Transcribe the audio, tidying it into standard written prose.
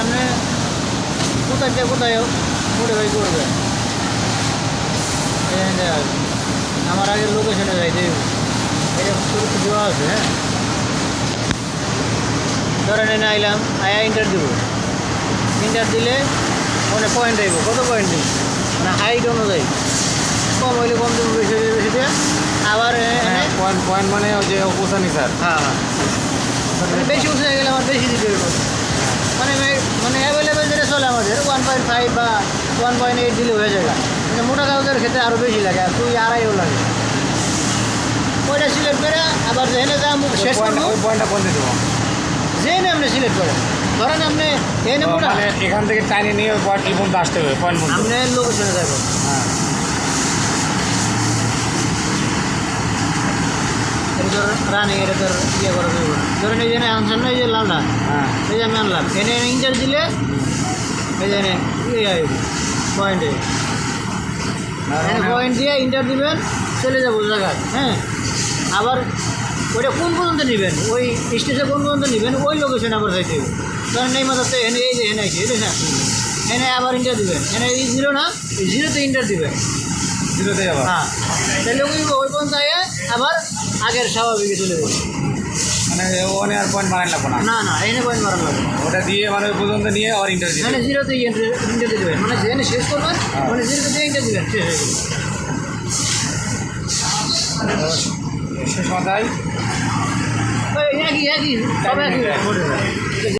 আপনি কোথায় থেকে কোথায় মোটিফাই করবেন আমার আগের লোকেশনে যাই যে এটা শুরু দেওয়া আছে। হ্যাঁ, ধরেন এনে আইলাম, আয়া ইন্টার দিব। ইন্টার দিলে মানে পয়েন্ট আইব, কত পয়েন্ট দিব মানে হাইট অনুযায়ী, কম হইলে কম দেবো, বেশি হইলে বেশি দেবে। আবার পয়েন্ট পয়েন্ট মানে ওই যে উঁচানি স্যার। হ্যাঁ হ্যাঁ, মানে বেশি উঁচু হয়ে গেলে আমার বেশি দিতে হবে। মানে মানে অ্যাভেলেবেল যেটা চলে আমাদের 1.5 বা 1.8 দিলে হয়ে যায়। মানে মোটা কাগজের ক্ষেত্রে আরও বেশি লাগে, আর 2.5 লাগে। ওইটা সিলেক্ট করে আবার যেখানে যা শেষ করবো ওই পয়েন্টটা কোন দেবো, যেখানে আপনি সিলেক্ট করেন। ধরেন আপনি এখানে মোটা মানে এখান থেকে টাইনে নিয়ে ওই পয়েন্ট এই পর্যন্ত আসতে হবে, পয়েন্ট পর্যন্ত। আপনি লোকেশনে যাবেন। হ্যাঁ, এটা ধর রানিং, এটা ধর ইয়ে করা যাবে না। ধরেন এই জন্য আনছেন না, এই যে লালটা, হ্যাঁ, এই যে আমি আনলাম, এনে ইন্টার দিলে এই যে ইয়ে আইব পয়েন্টে, এখানে পয়েন্ট দিয়ে ইন্টার দিবেন, চলে যাবো জায়গায়। হ্যাঁ, আবার ওইটা কোন পর্যন্ত নেবেন, ওই স্টেশনে কোন পর্যন্ত নেবেন, ওই লোকেশনে আবার যাইতে হবে। ধরেন এই মাথাতে এনে এই যে এনে আছে, এটা হ্যাঁ, এনে আবার ইন্টার দিবেন। এনে এই জিরো না, এই জিরোতে ইন্টার দিবেন। জিরোতে যাবো। হ্যাঁ, তাহলে ওই পর্যন্ত আবার আগের স্বাভাবিকে চলে যাবে। মানে ওখানে আর পয়েন্ট বানাই লাগবো না। না না, এনে পয়েন্ট মারা লাগবে। ওটা দিয়ে মানে ওই পর্যন্ত নিয়ে আবার ইন্টার দিতে মানে জিরোতে ইন্টার দিবেন, মানে যেখানে শেষ করবেন মানে জিরোতে দিয়ে ইন্টার দিবেন, শেষ হয়ে গেল। শেষ মাথায় একই একই সব একই।